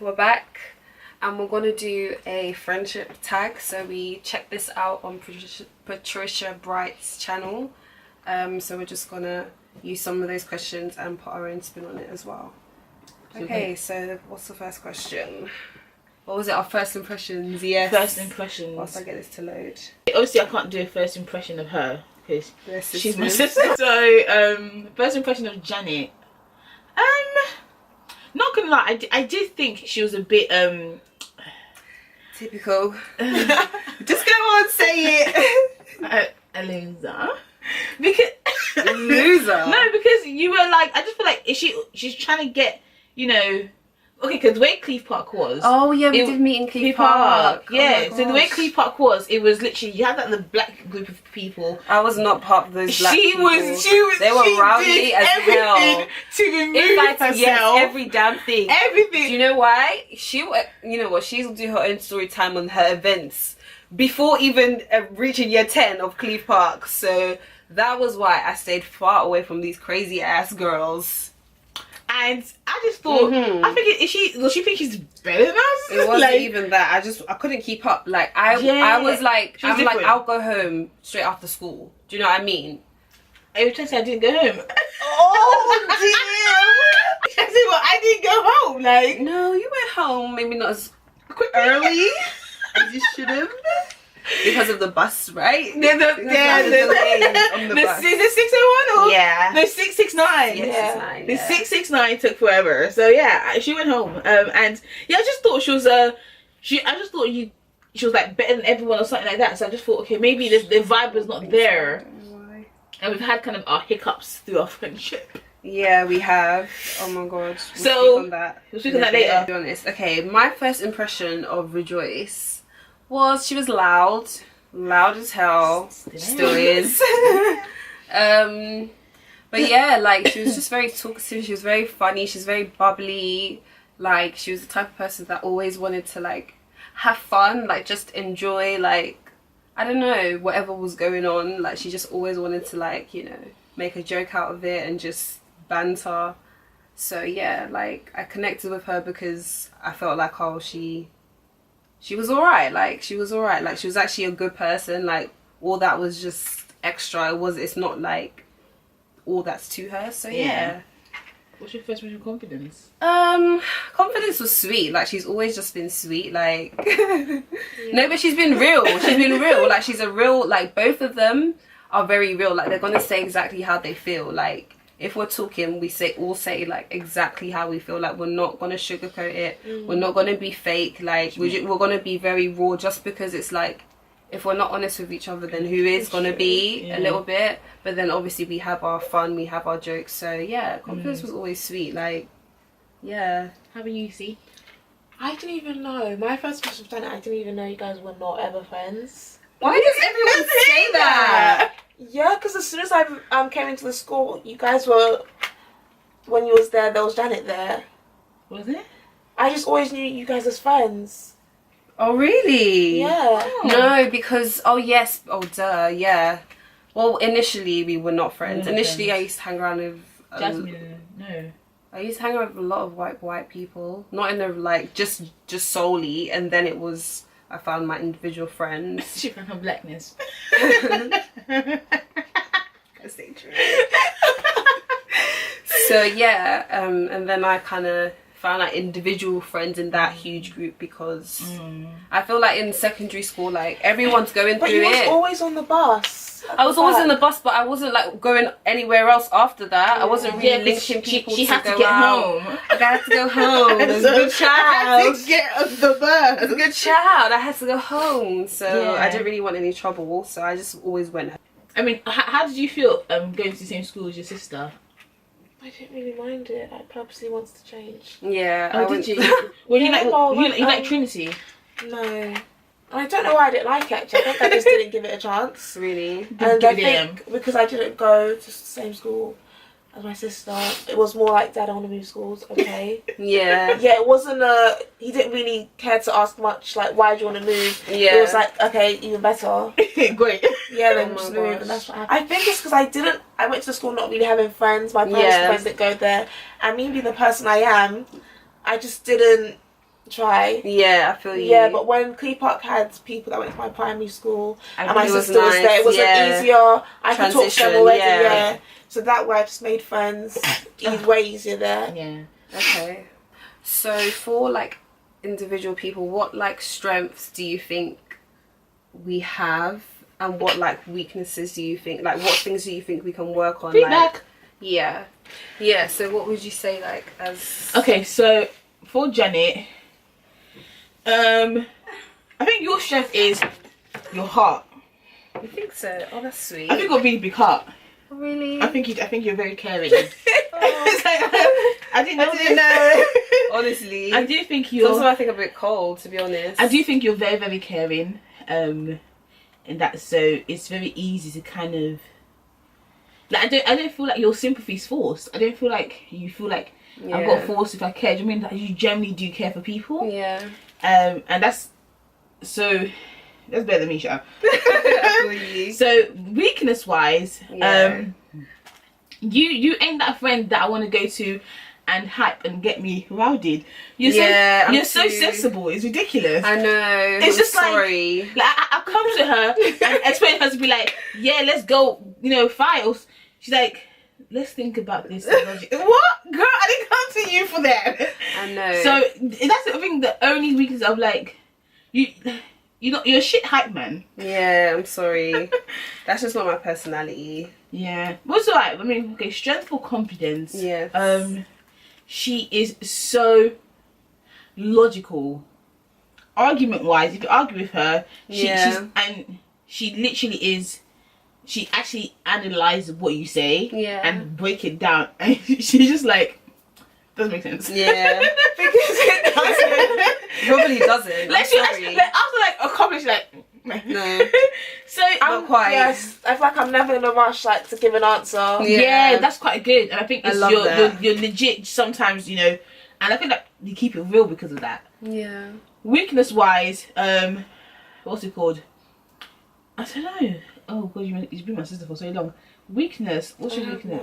we're back and we're gonna do a friendship tag. So we checked this out on Patricia Bright's channel. So we're just gonna use some of those questions and put our own spin on it as well. Okay, so what's the first question? What was it? Our first impressions? Yes. First impressions. Whilst I get this to load. Obviously, I can't do a first impression of her because she's my sister. So, first impression of Janet. Not gonna lie, I did think she was a bit typical. Just go on, say it. A loser. Because loser. No, because you were like, I just feel like she's trying to get, you know. Okay, because the way Cleeve Park was... Oh, yeah, we did meet in Cleeve Park. Yeah, oh so the way Cleeve Park was, it was literally, you had that the black group of people. I was not part of those black people. They were she rowdy did as hell. To remove herself. Yes, every damn thing. Everything. Do you know why? You know what, she'll do her own story time on her events before even reaching year 10 of Cleeve Park. So that was why I stayed far away from these crazy ass girls. And I just thought, I think does she think she's better than us? It wasn't even that. I couldn't keep up. Like I was like, I'll go home straight after school. Do you know what I mean? I was trying to say I didn't go home. Oh damn! I said, well, I didn't go home. Like, no, you went home. Maybe not as early as you should have. Because of the bus, right? The 601 or yeah, the 669. Yeah, the 669 took forever. So yeah, she went home. And yeah, I just thought she was she was like better than everyone or something like that. So I just thought, okay, maybe the vibe was not there. And we've had kind of our hiccups through our friendship. Yeah, we have. Oh my god. We'll speak on that later. To be honest. Okay, my first impression of Rejoice was she was loud as hell, still is. But yeah, like she was just very talkative. She was very funny. She's very bubbly. Like she was the type of person that always wanted to like have fun, like just enjoy, like I don't know, whatever was going on. Like she just always wanted to like, you know, make a joke out of it and just banter. So yeah, like I connected with her because I felt like, oh, she was alright. Like she was alright. Like she was actually a good person. Like all that was just extra. It's not like all that's to her. So yeah. What's your first impression of confidence? Confidence was sweet. Like she's always just been sweet. Like no, but she's been real. She's been real. Like she's a real, like both of them are very real. Like they're gonna say exactly how they feel. Like if we're talking, we all say like exactly how we feel. Like we're not gonna sugarcoat it. We're not gonna be fake. Like we're gonna be very raw. Just because it's like, if we're not honest with each other, then who is gonna be a little bit? But then obviously we have our fun, we have our jokes. So yeah, confidence was always sweet. Like yeah. How about you, see? I didn't even know. My first impression of Janet, I didn't even know you guys were not ever friends. Why does everyone say that? Yeah, because as soon as I came into the school, you guys were, when you was there was Janet there. Was it? I just always knew you guys as friends. Oh really? Yeah. No, because yes, duh, yeah. Well, initially we were not friends. Initially I used to hang around with Jasmine. No. I used to hang around with a lot of white people. Not in a like just solely, and then it was I found my individual friends. She found her blackness. That's true. So yeah, and then I kind of found like individual friends in that huge group because I feel like in secondary school, like everyone's going through it. But you was always on the bus. I was always on the bus, but I wasn't like going anywhere else after that. I wasn't really linking people she to had go to get out. home. I had to go home. I was a good child. I had to get on the bus. I was a good child. I had to go home, so I didn't really want any trouble. So I just always went home. I mean, how did you feel going to the same school as your sister? I didn't really mind it. I purposely wanted to change. Yeah. Oh, did you? Well, you like Trinity? No. I don't know why I didn't like it, actually. I think I just didn't give it a chance. Really? And I think because I didn't go to the same school as my sister, it was more like, Dad, I want to move schools, okay? Yeah. Yeah, it wasn't he didn't really care to ask much, like, why do you want to move? Yeah. It was like, okay, even better. Great. Yeah, then just move, and that's what happened. I think it's because I went to the school not really having friends. My parents' friends didn't go there. And me being the person I am, I just didn't try. Yeah, I feel you. Yeah, but when Clee Park had people that went to my primary school and my Everybody was sister was there, it was nice, easier. I could talk to them Transition, already, yeah. So that way I just made friends. Way easier there. Yeah. Okay. So for like individual people, what like strengths do you think we have, and what like weaknesses do you think, like what things do you think we can work on? Feedback. Like, yeah. So what would you say like as? Okay, so for Janet, I think your strength is your heart. You think so? Oh, that's sweet. I think you've got a really big heart. Really? I think you're very caring. Oh. It's like, I didn't know. Honestly, I do think you're. also I think a bit cold, to be honest. I do think you're very, very caring. And that, so it's very easy to kind of like, I don't feel like your sympathy's forced. I don't feel like you feel like I've got forced if I care. Do you mean that you generally do care for people? Yeah. And that's better than me, shut up. So weakness wise, you ain't that friend that I want to go to and hype and get me rowdied. You're so sensible. It's ridiculous. I know. It's just sorry. like I come to her and expect her to be like, yeah, let's go, files. She's like, let's think about this. What? Girl, I didn't come to you for that. I know. So that's the thing, the only weakness of like, you're a shit hype man. Yeah, I'm sorry. That's just not my personality. Yeah. But it's alright. I mean, okay, strength or confidence. Yes. She is so logical. Argument wise, if you argue with her, she literally is. She actually analyzes what you say and break it down, and she's just like, doesn't make sense. Yeah, because it doesn't. Probably doesn't. Like she actually, like, after like accomplish, like no. So not quite. Yes, I feel like I'm never in a rush like to give an answer. Yeah, that's quite good, and I think it's you're legit sometimes, and I think that you keep it real because of that. Yeah. Weakness wise, what's it called? I don't know. Oh god, you've been my sister for so long. Weakness. What's your weakness?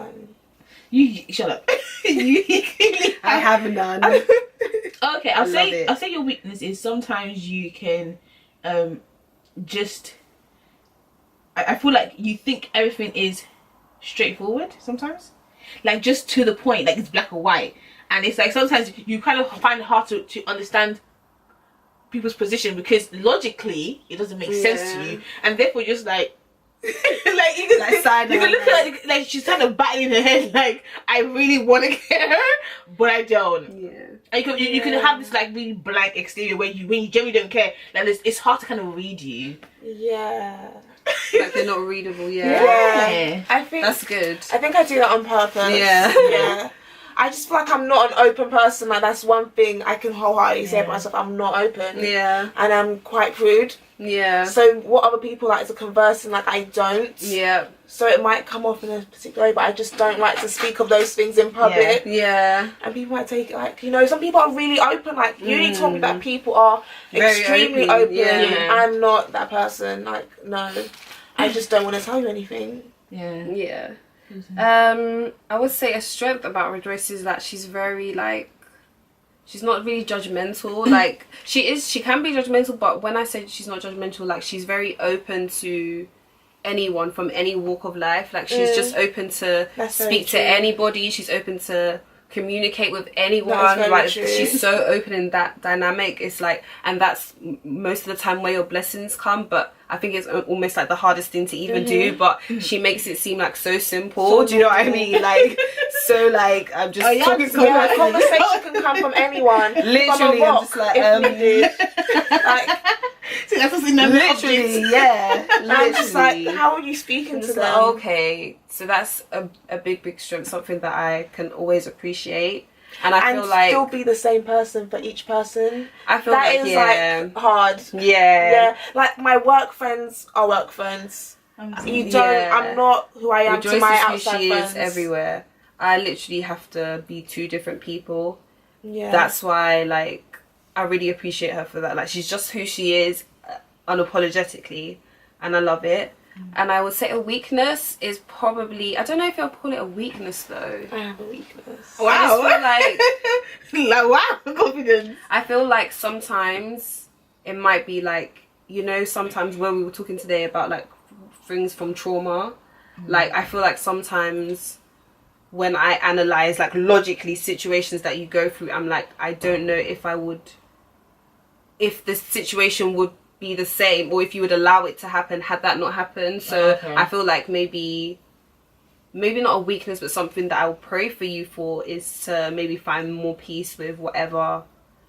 You shut up. I have none. Okay, I'll say your weakness is sometimes you can just I feel like you think everything is straightforward sometimes, like just to the point, like it's black or white, and it's like sometimes you kind of find it hard to understand people's position because logically it doesn't make sense to you, and therefore you're just like like you can look at her like she's kind of battling her head like I really want to care but I don't. And you can have this like really blank exterior when you generally don't care, like it's hard to kind of read you. Like they're not readable. Yeah. I think that's good. I think I do that on purpose. Yeah. I just feel like I'm not an open person. Like that's one thing I can wholeheartedly say about myself. I'm not open. Yeah. And I'm quite rude. Yeah. So what other people like to converse in, like I don't. Yeah. So it might come off in a particular way, but I just don't like to speak of those things in public. Yeah. And people might take it like, some people are really open. Like Uni told me that people are extremely open. Yeah. I'm not that person. Like no, I just don't want to tell you anything. Yeah. I would say a strength about Rejoice is that she's very like, she's not really judgmental. Like she can be judgmental, but when I say she's not judgmental, like she's very open to anyone from any walk of life. Like she's just open to speak to anybody. She's open to communicate with anyone. Like she's so open in that dynamic. It's like, and that's most of the time where your blessings come, but I think it's almost like the hardest thing to even do, but she makes it seem like so simple. Do you know what I mean? Like, so like, I'm just talking to her. Conversation can come from anyone. Literally, I'm just like, literally, yeah. I'm just like, how are you speaking to them? Like, okay, so that's a big strength, something that I can always appreciate. And I feel like still be the same person for each person. I feel that is like hard. Yeah. Like my work friends are work friends. I'm not who I am Rejoice to my is outside who she friends. is everywhere. I literally have to be two different people. Yeah. That's why like I really appreciate her for that. Like she's just who she is, unapologetically, and I love it. And I would say a weakness is probably, I don't know if I'll call it a weakness though. I have a weakness. Wow. I just feel like, wow, confidence. I feel like sometimes it might be like, you know, sometimes when we were talking today about like things from trauma, like I feel like sometimes when I analyze like logically situations that you go through, I'm like, I don't know if the situation would be the same, or if you would allow it to happen had that not happened. So I feel like maybe not a weakness, but something that I will pray for you for is to maybe find more peace with whatever,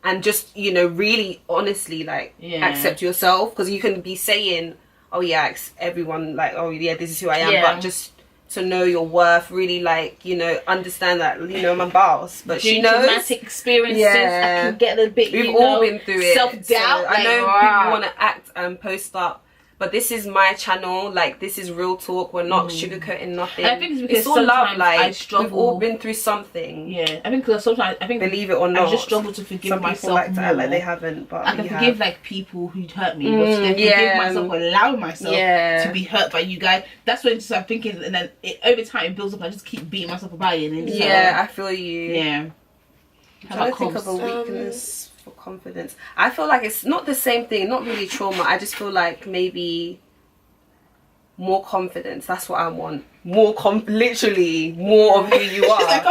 and just, you know, really honestly like accept yourself, because you can be saying, oh yeah, everyone, like, oh yeah, this is who I am, but just to know your worth, really, like, you know, understand that, you know, I'm a boss, but she knows. Traumatic experiences, I can get a bit, we've all been through it. Self-doubt. So I know people want to act and post up, but this is my channel, like, this is real talk. We're not sugarcoating nothing. I think it's because all love, like, I struggle. we've all been through something. Yeah, I think because sometimes, believe it or not, I just struggle to forgive some myself people like to more. act like they haven't, but I can forgive like people who'd hurt me, but to then forgive myself or allow myself to be hurt by you guys. That's when I'm thinking, and then over time it builds up. I just keep beating myself about it. And I feel you. Yeah. I'm trying to think of a weakness for confidence. I feel like it's not the same thing, not really trauma. I just feel like maybe more confidence. That's what I want. Literally more of who you are. I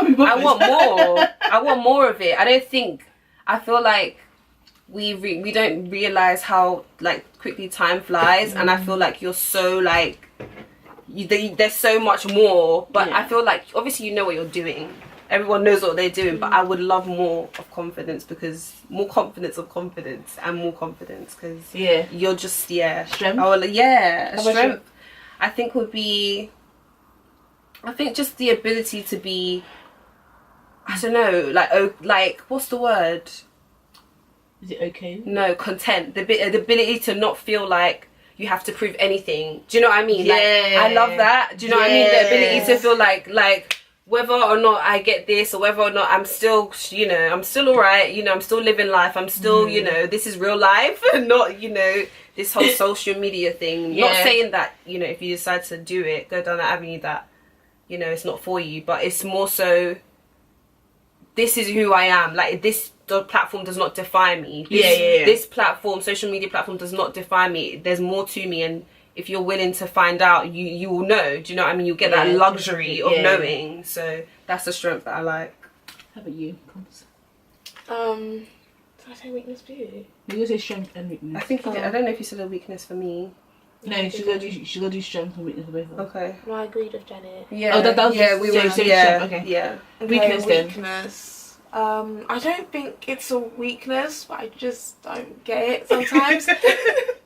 want more. I want more of it. I feel like we don't realize how like quickly time flies, and I feel like you're so like there's so much more, but I feel like obviously you know what you're doing. Everyone knows what they're doing, but I would love more of confidence, because more confidence of confidence and more confidence, because you're just strength. Strength. I think would be, I think just the ability to be, I don't know, like what's the word? Is it okay? No, content. The ability to not feel like you have to prove anything. Do you know what I mean? Yeah. Like, I love that. Do you know what I mean? The ability to feel like whether or not I get this, or whether or not I'm still, you know, I'm still alright, you know, I'm still living life, I'm still, you know, this is real life, not, you know, this whole social media thing. Not saying that, you know, if you decide to do it, go down that avenue, that, you know, it's not for you, but it's more so, this is who I am. Like, the platform does not define me. This platform, social media platform, does not define me. There's more to me, and if you're willing to find out, you will know. Do you know what I mean? You'll get that luxury of knowing. So that's the strength that I like. How about you? Did I say weakness for you? You're gonna say strength and weakness. I think you did. I don't know if you said a weakness for me. No, you should go do strength and weakness for both of us. Okay. No, I agreed with Janet. Yeah. Oh, that was we were. strength. Okay. Yeah. Weakness then. Weakness. I don't think it's a weakness, but I just don't get it sometimes.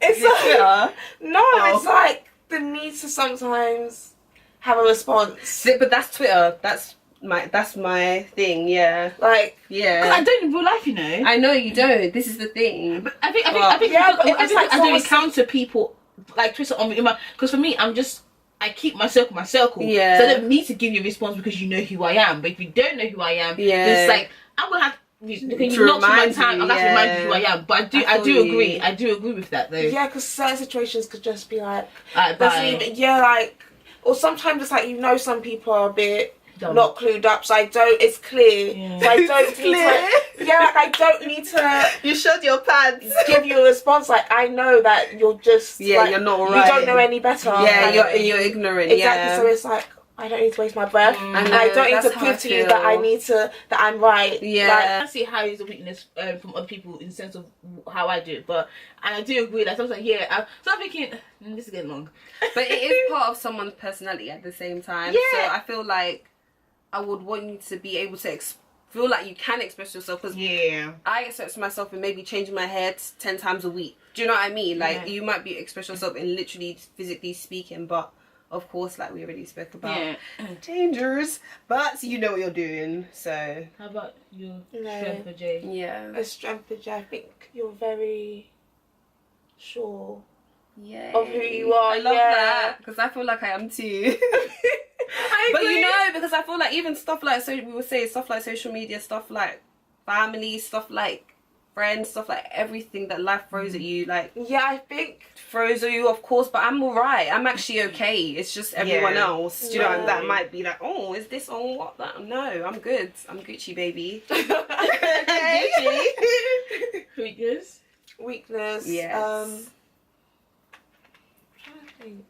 It's like, it's like the need to sometimes have a response. But that's Twitter. That's my thing. Yeah. Like, Because I don't in real life, you know. I know you don't. This is the thing. But I think like I don't encounter people like Twitter on because for me, I keep my circle. Yeah. So I don't need to give you a response because you know who I am. But if you don't know who I am, it's like I'm gonna have you knock my time. I'm gonna remind you who I am. But I do agree. I do agree with that though. Yeah, because certain situations could just be like, bye. or sometimes it's like, you know, some people are a bit Dumb. Not clued up, so it's clear. Yeah. So I don't need to. Yeah, like I don't need to. You showed your pants. Give you a response. Like I know that you're just. Yeah, you're not right. You don't know any better. Yeah, you're ignorant. Exactly. Yeah. So it's like, I don't need to waste my breath, and I don't need to prove to you that that I'm right. Yeah, like, I see how it's a weakness from other people in the sense of how I do it, and I do agree. Like sometimes, so I'm thinking this is getting long, but it is part of someone's personality at the same time. Yeah. So I feel like I would want you to be able to feel like you can express yourself, because I express myself in maybe changing my hair 10 times a week. Do you know what I mean? Like you might be express yourself in literally physically speaking, but of course, like we already spoke about, dangers, but you know what you're doing. So how about your strength for Jay? Yeah, a strength for Jay. I think you're very sure of who you are. I love that, because I feel like I am too. But you know, because I feel like even stuff like, so we would say stuff like social media, stuff like family, stuff like friends, stuff like everything that life throws at you, like Yeah, I think throws at you, of course, but I'm alright. I'm actually okay. It's just everyone else, you know, that might be like, oh, is this on what that? No, I'm good. I'm Gucci, baby. Gucci. Weakness. Yes. I'm trying to think.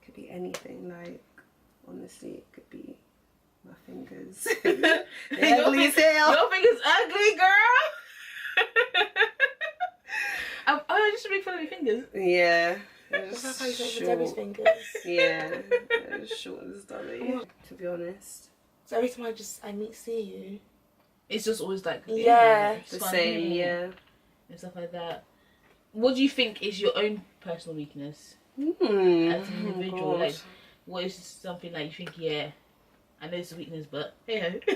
Could be anything, like, honestly, it could be my fingers. They're ugly as hell. Your fingers ugly, girl. I just make fun of your fingers. Yeah. That's how you say Short. Debbie's fingers. Yeah. Short as dummy, to be honest. So every time I see you, It's just always like Yeah. it's The fun, same, yeah. and stuff like that. What do you think is your own personal weakness as an individual? Like, what is something like you think? Yeah, I know it's a weakness, but hey ho.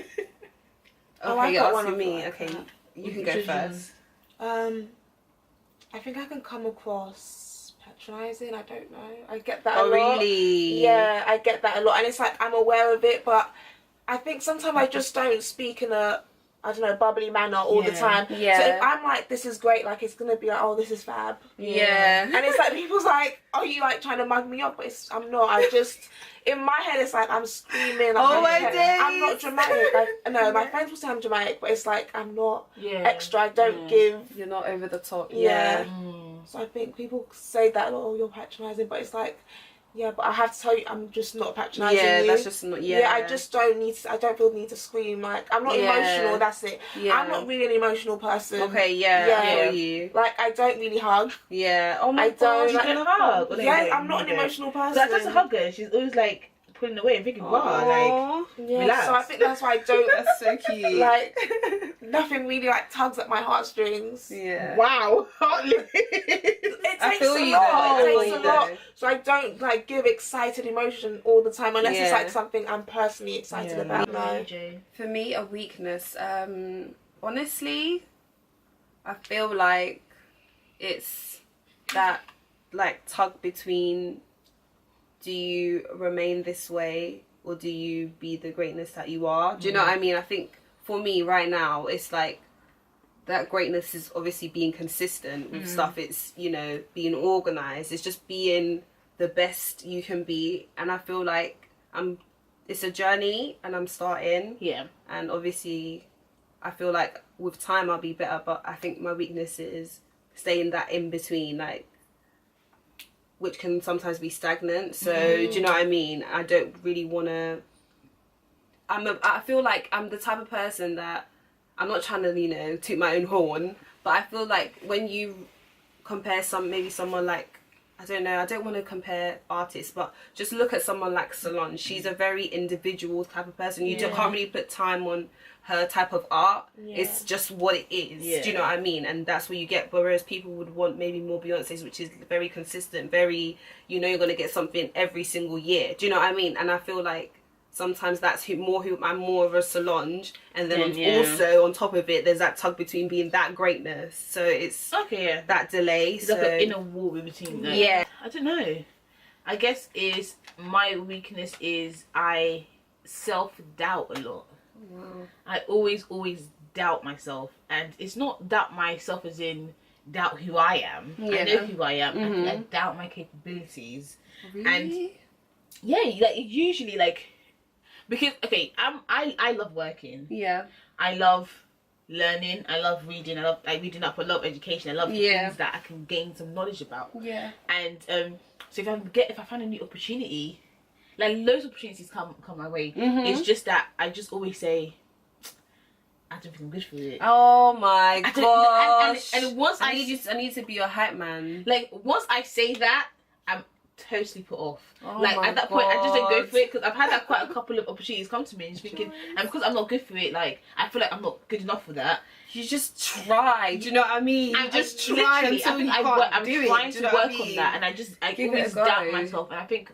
Oh, Okay, I've you're got one asking of me. like Okay, that. you can go first. I think I can come across patronising. I don't know. I get that a Oh, lot. really? Yeah, I get that a lot, and it's like I'm aware of it, but I think sometimes I just don't speak in a, I don't know, bubbly manner all the time. Yeah. So if I'm like, this is great, like it's gonna be like, oh, this is fab. Yeah. And it's like people's like, are you like trying to mug me up? But I'm not. I just, in my head, it's like I'm screaming. Like, Oh my I'm not days. dramatic. Like, no, my friends will say I'm dramatic, but it's like I'm not Yeah. extra. I don't give. You're not over the top. Yeah. Yeah. So I think people say that, oh, you're patronising, but it's like, yeah, but I have to tell you, I'm just not patronising Yeah, you. that's just not. Yeah. I just don't need to, I don't feel the need to scream. Like, I'm not emotional, that's it. Yeah. I'm not really an emotional person. Okay, yeah, Yeah. I feel you. Like, I don't really hug. Yeah. Oh my I don't gosh, like- you're gonna hug. Yeah, I'm not an emotional person. So I touch a hugger. She's always like pulling away and thinking, wow, like Aw. Yeah, relax. so I think that's why I don't, That's so cute. like, nothing really, like, tugs at my heartstrings. yeah. wow. It I takes feel a you lot. though, I It feel takes you a lot. though. So I don't, like, give excited emotion all the time unless it's, Yeah. like, something I'm personally excited about. No. For me, a weakness. Honestly, I feel like it's that like tug between, do you remain this way or do you be the greatness that you are? Do you know what I mean? I think for me right now, it's like that greatness is obviously being consistent with stuff. It's, you know, being organized. It's just being the best you can be. And I feel like it's a journey and I'm starting. Yeah. And obviously I feel like with time I'll be better, but I think my weakness is staying that in between, like, which can sometimes be stagnant. So do you know what I mean? I don't really want to, I feel like I'm the type of person that, I'm not trying to, you know, toot my own horn, but I feel like when you compare someone like, I don't know, I don't want to compare artists, but just look at someone like Solange. She's a very individual type of person. You just can't really put time on her type of art. It's just what it is. Do you know what I mean? And that's what you get. Whereas people would want maybe more Beyonce's, which is very consistent, very, you know, you're going to get something every single year. Do you know what I mean? And I feel like sometimes that's who I'm more of a Solange, and then also on top of it there's that tug between being that greatness, so it's that delay. It's so like an inner war in between them. Yeah. I don't know. I guess is my weakness is I self-doubt a lot. I always doubt myself, and it's not doubt myself as in doubt who I am. I know who I am. I doubt my capabilities. And yeah, like usually like, because okay, I love working. I love learning. I love reading. I love reading up. I love education. I love things that I can gain some knowledge about. And so if I find a new opportunity, like loads of opportunities come my way. It's just that I just always say, I don't think I'm good for it. Oh my gosh! And once I need to be your hype man. like once I say that, I'm totally put off. Oh like my at that point, I just don't go God. for it, because I've had that quite a couple of opportunities come to me, and just thinking, and because I'm not good for it, like I feel like I'm not good enough for that. You just try. Do you know what I mean? You just try literally, until you I'm can't do it. trying Do to you know what work I mean? on that, and I Give it always a go. doubt myself, and I think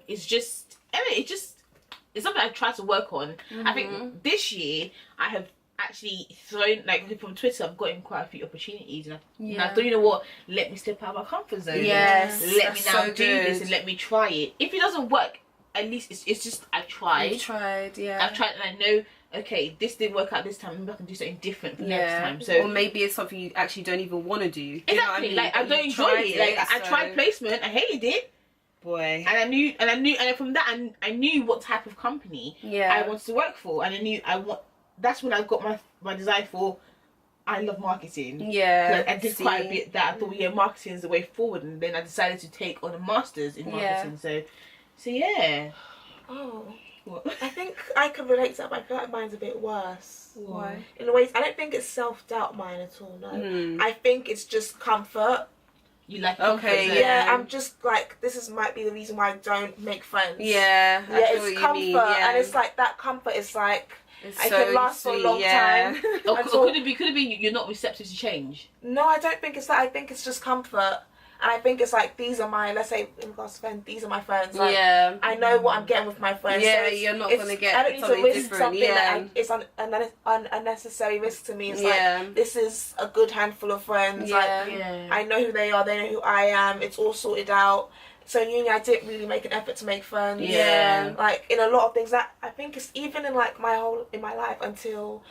it's just, it's something I try to work on. I think this year I have actually thrown, like from Twitter, I've gotten quite a few opportunities, and I thought, you know what, let me step out of my comfort zone. Yes, let me that's now so do this good. and let me try it. If it doesn't work, at least it's just I tried. You tried, I've tried, and I know okay, this didn't work out this time, maybe I can do something different for next Yeah. time. So Or maybe it's something you actually don't even want to do. You know what I exactly, mean? like I But don't you enjoy tried it. Like I so- tried placement, I hated it, Boy. and then from that, I knew what type of company Yeah. I wanted to work for, and I knew that's when I got my desire for. I love marketing. Yeah. I did quite a bit that I thought, yeah, marketing is the way forward, and then I decided to take on a master's in marketing. So yeah. Oh. What? I think I can relate to that, but I feel like mine's a bit worse. Why? In a way, I don't think it's self-doubt mine at all, no. I think it's just comfort. You like Okay, comfort, Yeah, I'm just like, might be the reason why I don't make friends. Yeah. I Yeah, feel it's what you comfort, mean, yeah. and it's like that comfort is like, It's I so can last for a sweet, long yeah. time. Or until- could it be you're not receptive to change? No, I don't think it's that. I think it's just comfort. And I think it's like, these are my, let's say, in regards to friends, these are my friends. Like, Yeah. I know what I'm getting with my friends. Yeah, so you're not it's- gonna get I don't need to something risk different, something yeah. that it's an unnecessary risk to me. It's Yeah. like, this is a good handful of friends. Yeah. Like, I know who they are, they know who I am, it's all sorted out. So in uni, I didn't really make an effort to make friends. Yeah. Like, in a lot of things, that I think it's even in like my life until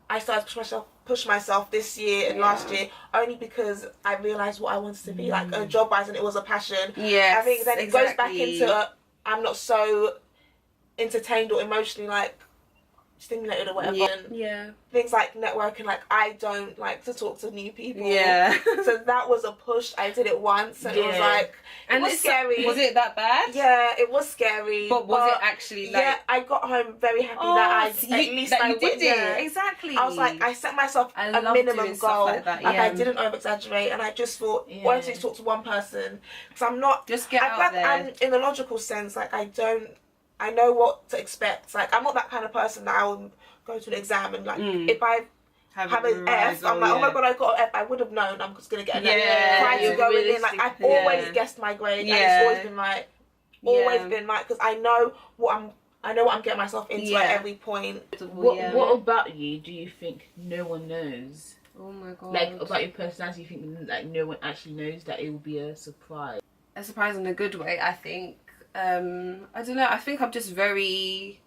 I started to push myself this year and last year, only because I realised what I wanted to be, like a job wise, and it was a passion. Yes, I think then it goes back into I'm not so entertained or emotionally like stimulated or whatever. And Yeah. things like networking, like I don't like to talk to new people. Yeah. So that was a push. I did it once, and it was like, it was scary. Was it that bad? Yeah, it was scary. But was it actually like? Yeah, I got home very happy that so at least I you did went, it. yeah. Exactly. I was like, I set myself I a love minimum doing stuff goal. like that, I yeah. didn't over exaggerate, and I just thought, why don't you talk to one person? Because I'm not. Just get I out feel like there. I'm in a logical sense. Like I know what to expect. Like I'm not that kind of person that I will go to an exam and like if I have an F, I'm like, oh my god, I got an F. I would have known I'm just gonna get an F. Yeah, Try to you're go in. Like I've always guessed my grade, and it's always been like, because I know what I'm getting myself into at every point. What about you do you think no one knows? Oh my god. Like about your personality, you think like no one actually knows, that it will be a surprise? A surprise in a good way, I think. I don't know. I think I'm just very,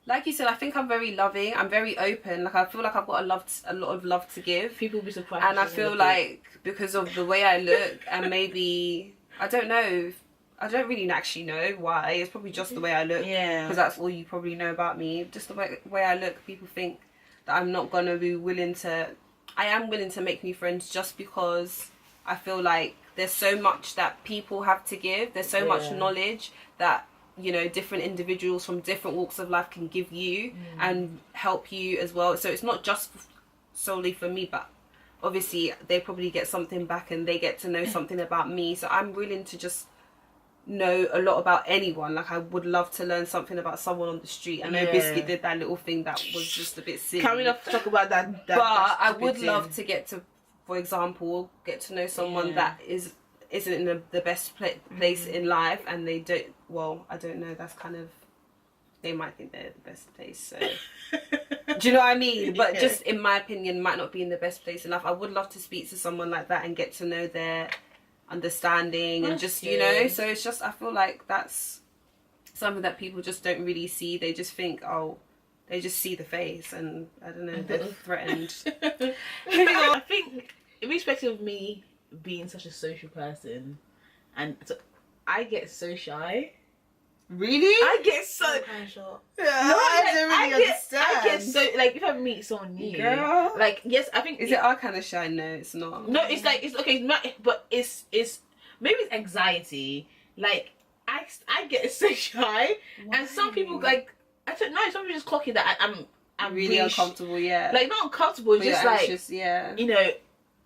like you said, I think I'm very loving. I'm very open. Like I feel like I've got a lot of love to give. People will be surprised. And I feel like because of the way I look, and maybe I don't know. I don't really actually know why. It's probably just the way I look. Yeah. Because that's all you probably know about me. Just the way I look, people think that I'm not gonna be willing to. I am willing to make new friends just because I feel like there's so much that people have to give. There's so much knowledge that, you know, different individuals from different walks of life can give you and help you as well. So it's not just solely for me, but obviously they probably get something back and they get to know something about me. So I'm willing to just know a lot about anyone. Like I would love to learn something about someone on the street. I know Biscuit did that little thing that was just a bit silly. Can we not talk about that? But I would love to get to, for example, get to know someone that isn't in the best place in life, and they don't. Well, I don't know. That's kind of, they might think they're the best place. So, do you know what I mean? But just in my opinion, might not be in the best place in life. I would love to speak to someone like that and get to know their understanding and just you know. So it's just, I feel like that's something that people just don't really see. They just think, oh, they just see the face, and I don't know, they're threatened. I think, irrespective of me being such a social person, and so I get so shy. Really? I get so. Kind of short. I don't really understand. I get so, like, if I meet someone new, Girl. like, yes, I think Is it our kind of shy? No, it's not. No, it's like, it's okay, it's not, but it's maybe it's anxiety. Like I get so shy, and some people, like, I don't know, some people just clock it that I'm really uncomfortable. Yeah, like, not uncomfortable, it's But just you're like anxious, yeah. you know,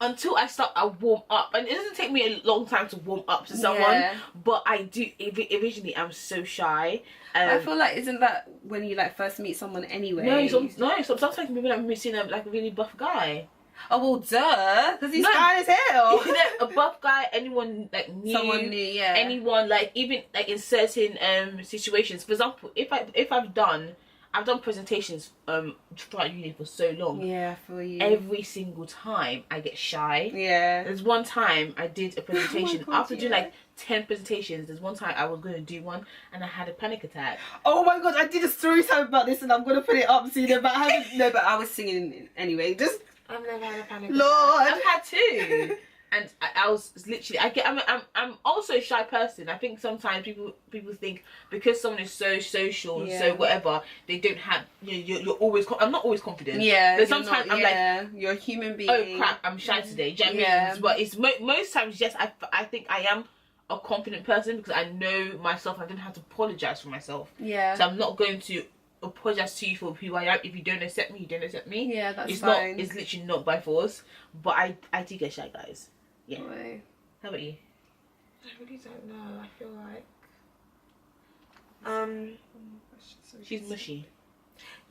until I warm up, and it doesn't take me a long time to warm up to someone, Yeah. but I do. Originally, I'm so shy. I feel like, isn't that when you like first meet someone anyway? no, sometimes maybe like missing like a really buff guy. Oh well, duh, because he's No. fine as hell. You know, a buff guy, anyone like new, Someone new, yeah. anyone like, even like in certain situations. For example, if I've done I've done presentations throughout uni for so long. Yeah, for you. Every single time I get shy. Yeah. There's one time I did a presentation. God, After doing yeah. like 10 presentations, there's one time I was going to do one and I had a panic attack. Oh my god, I did a story time about this and I'm gonna put it up soon. But I haven't. No, but I was singing anyway. Just I've never had a panic Lord. I've had two. And I was literally, I'm also a shy person. I think sometimes people think because someone is so social and so whatever, they don't have, you're always, I'm not always confident. Yeah. But sometimes I'm like, you're a human being. oh crap, I'm shy today. Do you know what I mean? But it's most times, yes, I think I am a confident person because I know myself. I don't have to apologize for myself. Yeah. So I'm not going to apologize to you for who I am. If you don't accept me, you don't accept me. Yeah, that's it's fine. It's literally not by force. But I do get shy, guys. Yeah. Right. How about you? I really don't know. I feel like She's mushy.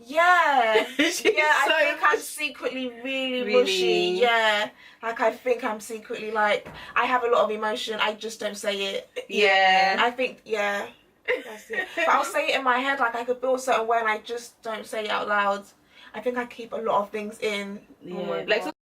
yeah. She's Yeah, I so think I'm mushy. secretly really Really? mushy. Yeah. Like I think I'm secretly like I have a lot of emotion, I just don't say it. Yeah. I think that's it. But I'll say it in my head, like I could feel a certain way and I just don't say it out loud. I think I keep a lot of things in. Oh my Like God.